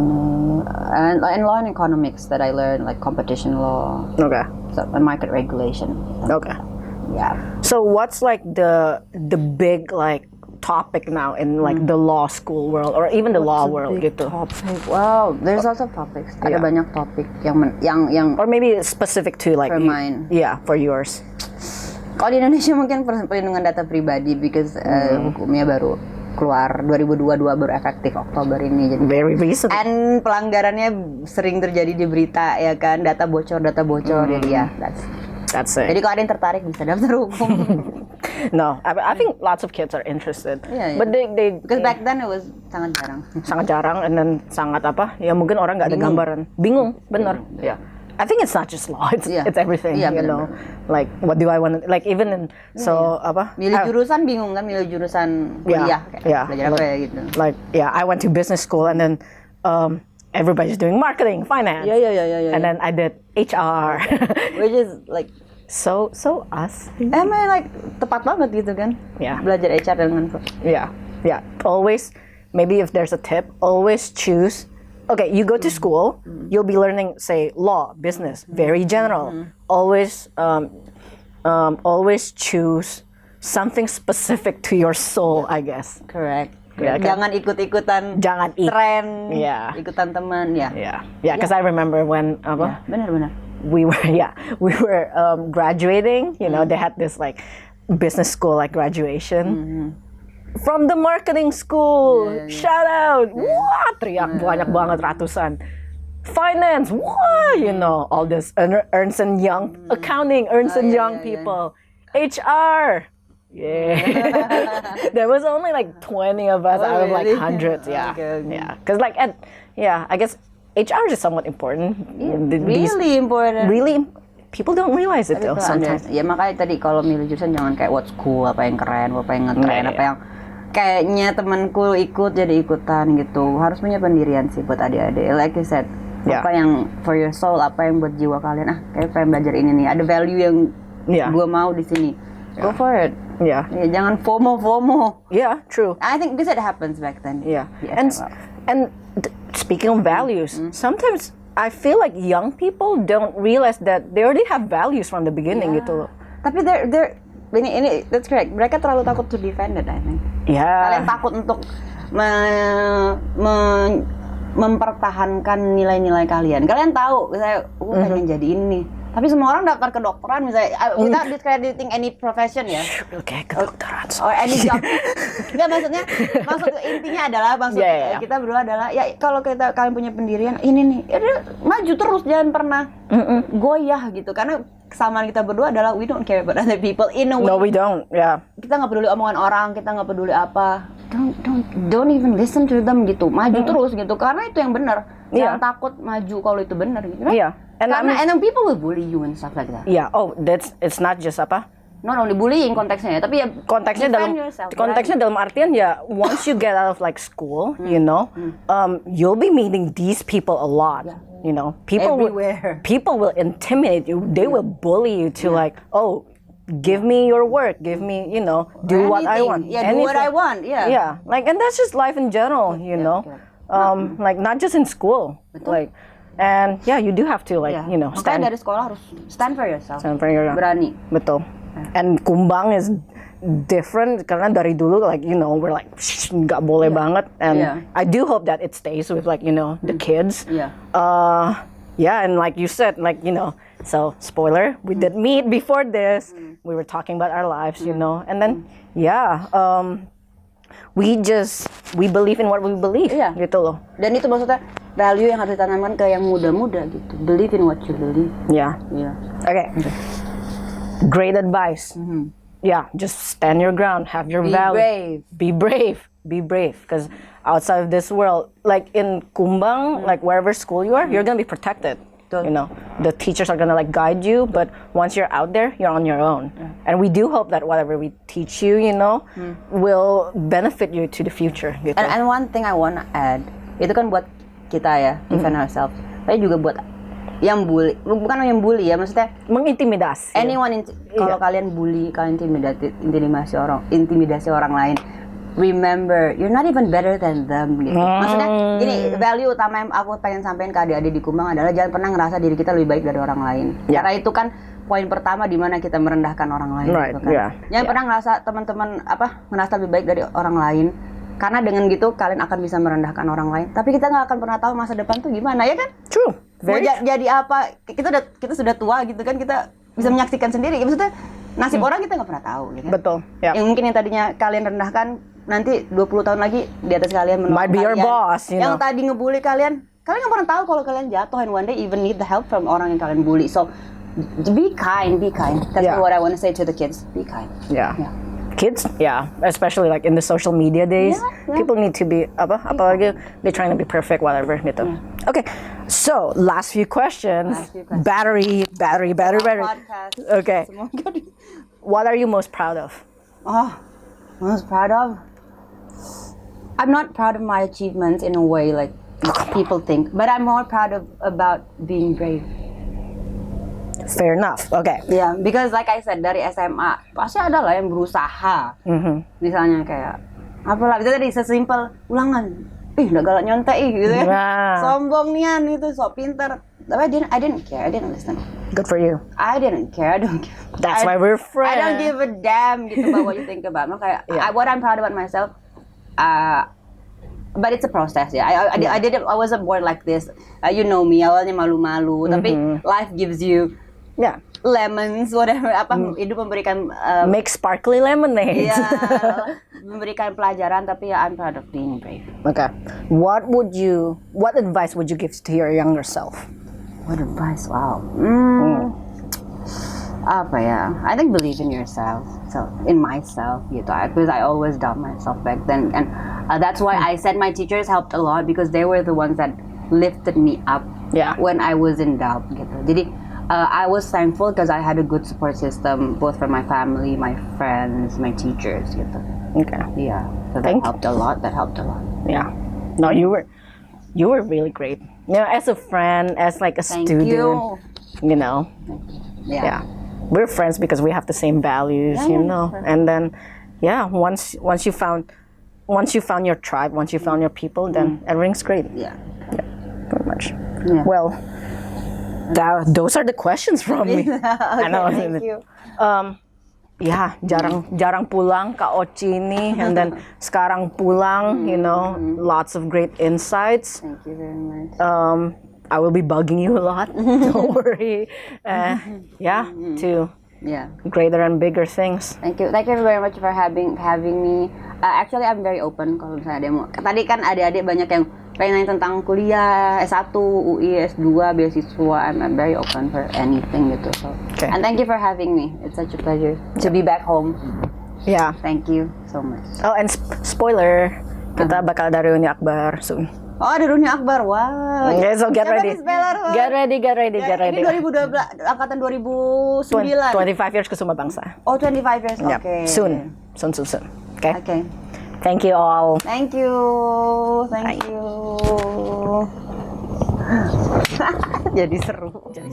law and economics that I learned, like competition law. Okay. So and market regulation. Okay. Yeah. So what's like the big like topic now in like the law school world or even the law world gitu? Wow, there's lots of topics. Ada banyak topik yang or maybe specific to like for mine. Yeah, for yours. Kalau di Indonesia mungkin perlindungan data pribadi because hukumnya baru keluar 2022 baru efektif Oktober ini, jadi very recent. And pelanggarannya sering terjadi di berita ya kan, data bocor jadi ya that's it. Jadi kalau ada yang tertarik bisa daftar hukum. No, I think lots of kids are interested. Yeah. But they because back then it was sangat jarang and then sangat apa? Ya mungkin orang nggak ada gambaran. Bingung, benar. Yeah. I think it's not just law, it's everything, bener. Like what do I want to, like even in apa? Milih jurusan bingung kan, milih jurusan kuliah belajar apa ya gitu. Like I went to business school and then everybody's doing marketing, finance. Yeah. And then I did HR. Which is like so us. Emang like tepat banget gitu kan. Yeah. Belajar HR dengan Yeah. Always, maybe if there's a tip, always choose. Okay, you go to school, you'll be learning, say, law, business, very general. Always choose something specific to your soul, I guess. Correct. Ya, kan? Jangan ikut-ikutan Jangan tren, Yeah. ikutan teman, ya. Yeah, because I remember when Ya, benar-benar. we were graduating, you know, they had this like business school like graduation from the marketing school. Shout out. Wah, teriak banyak banget, ratusan. Finance, wah, you know, all this Ernst and Young accounting, Ernst and Young people. HR. Yeah. There was only like 20 of us out of like really? hundreds. Yeah. Okay. Yeah. Because like I guess HR is somewhat important. These Really important. really people don't realize it though People sometimes. Ya makanya tadi kalau milih jurusan jangan kayak what's cool, apa yang keren, apa yang ngetren, Iya, apa yang kayaknya temanku ikut jadi ikutan gitu. Harus punya pendirian sih buat adik-adik. Like you said, Ya. apa yang for your soul, apa yang buat jiwa kalian. Kayak pengen belajar ini nih. Ada value yang Yeah. gue mau di sini. Go for it. Yeah. Ya, jangan FOMO. Yeah, true. I think this happens back then. Yeah. Di And SMA. speaking of values, sometimes I feel like young people don't realize that they already have values from the beginning gitu loh. Tapi they're ini that's correct. Mereka terlalu takut to defend it, I think. Kalian Yeah. takut untuk mempertahankan nilai-nilai kalian. Kalian tahu, saya pengen jadi ini nih. Tapi semua orang daftar kedokteran misalnya, kita discrediting any profession ya. Oke, kedokteran. Or any job. Enggak, maksud intinya adalah Yeah. kita berdua adalah ya kalau kalian punya pendirian ini nih, ya udah, maju terus, jangan pernah goyah gitu. Karena kesamaan kita berdua adalah we don't care about other people in a way. No, we don't. Yeah. Kita nggak peduli omongan orang, kita nggak peduli apa. Don't even listen to them gitu. Maju terus gitu, karena itu yang benar. Jangan takut maju kalau itu benar gitu. Right? Yeah. And Karena and then people will bully you and stuff like that. Yeah. Oh, it's not just apa? Not only bullying konteksnya ya, tapi ya Konteksnya dalam artian ya once you get out of like school, you know, you'll be meeting these people a lot. You know, Everywhere. People will intimidate you. They will bully you to like, oh, give me your work, give me, you know, do what I want. Yeah, do what I want. Yeah. Yeah, like, and that's just life in general, you know. Like not just in school, like, and yeah, you do have to like, you know, stand Makanya dari sekolah harus stand for yourself. for your Berani. Betul. And Kumbang is different karena dari dulu like you know we're like nggak boleh banget, and I do hope that it stays with like you know the kids. Yeah. Yeah, and like you said, like you know, so spoiler, we did meet before this. We were talking about our lives, you know, and then we believe in what we believe, gitu loh. Dan itu maksudnya value yang harus ditanamkan ke yang muda-muda gitu. Believe in what you believe. Yeah. Yeah. Okay. Great advice. Yeah, just stand your ground, have your value. Be brave. Be brave. Because outside of this world, like in Kumbang, like wherever school you are, you're gonna be protected. You know, the teachers are gonna like guide you, but once you're out there, you're on your own. And we do hope that whatever we teach you, you know, will benefit you to the future. Gitu. And one thing I wanna add, itu kan buat kita ya, defend ourselves. Tapi juga buat yang bully, bukan yang bully ya, maksudnya mengintimidasi. anyone kalau kalian bully, kalian intimidasi orang lain, remember you're not even better than them gitu. Maksudnya gini, value utama yang aku pengen sampaikan ke adik-adik di Kumbang adalah jangan pernah ngerasa diri kita lebih baik dari orang lain. Karena itu kan poin pertama di mana kita merendahkan orang lain gitu kan. Jangan pernah ngerasa teman-teman ngerasa lebih baik dari orang lain. Karena dengan gitu kalian akan bisa merendahkan orang lain. Tapi kita nggak akan pernah tahu masa depan tuh gimana, ya kan? True. Mau jadi apa? Kita sudah tua gitu kan, kita bisa menyaksikan sendiri. Maksudnya nasib orang kita nggak pernah tahu, gitu kan? Betul. Yeah. Yang mungkin yang tadinya kalian rendahkan, nanti 20 tahun lagi di atas kalian menolong Might be your boss, you yang know. tadi ngebully kalian nggak pernah tahu kalau kalian jatuh and one day even need the help from orang yang kalian bully. So be kind. That's what I want to say to the kids. Be kind. Yeah. Kids, especially like in the social media days, people need to be apalagi they're trying to be perfect, whatever gitu. Okay, so last few questions. Battery. Podcast. Okay, what are you most proud of? Most proud of? I'm not proud of my achievements in a way like people think, but I'm more proud about being brave. Fair enough. Okay. Yeah, because like I said, dari SMA pasti ada lah yang berusaha. Misalnya kayak apalah, bisa tadi sesimpel ulangan. Udah galak nyontek gitu ya. Sombong nian itu, sok pinter. Tapi I didn't care. I didn't listen. Good for you. I didn't care. I don't give. That's why we're friends. I don't give a damn gitu about what you think about. Kayak what I'm proud about myself. but it's a process ya. I wasn't born like this. You know me, awalnya malu-malu, tapi life gives you Yeah. lemons, whatever. Hidup memberikan Make sparkly lemonade. ya, memberikan pelajaran, tapi ya I'm proud of being brave. Okay. What advice would you give to your younger self? What advice? Wow. Apa ya? I think believe in yourself. So in myself gitu. Because I always doubt myself back then, and that's why I said my teachers helped a lot because they were the ones that lifted me up Yeah. when I was in doubt gitu. Jadi I was thankful because I had a good support system both from my family, my friends, my teachers gitu. Okay. Yeah. So that Thank you. helped a lot. That helped a lot. Yeah. No, you were really great. You know, as a friend, as like a Thank student, you. you know. Yeah. Yeah. We're friends because we have the same values, you know. And then once you found your tribe, once you found your people, then everything's great. Yeah. Pretty much. Yeah. Well, those are the questions from me. I know. Thank you. Ya, jarang pulang ke Oci ini, and then sekarang pulang, you know, lots of great insights. Thank you very much. I will be bugging you a lot. Don't worry. To Yeah. greater and bigger things. Thank you very much for having me. Actually, I'm very open kalau misalnya ada yang mau. Tadi kan adik-adik banyak yang pengen nanya tentang kuliah, S1, UI, S2, beasiswa. I'm very open for anything gitu. So. Okay. And thank you for having me. It's such a pleasure to be back home. Yeah. Thank you so much. Oh, and spoiler, kita bakal ada reuni Akbar soon. Oh, ada Runi Akbar. Wow. Okay, so get Siapa ready. nih speller? Get ready. Ini 2012, angkatan 2009. 25 years ke Sumba Bangsa. Oh, 25 years. Yep. Okay. Soon. Okay. Okay. Thank you all. Thank you. Bye. Jadi seru. Jadi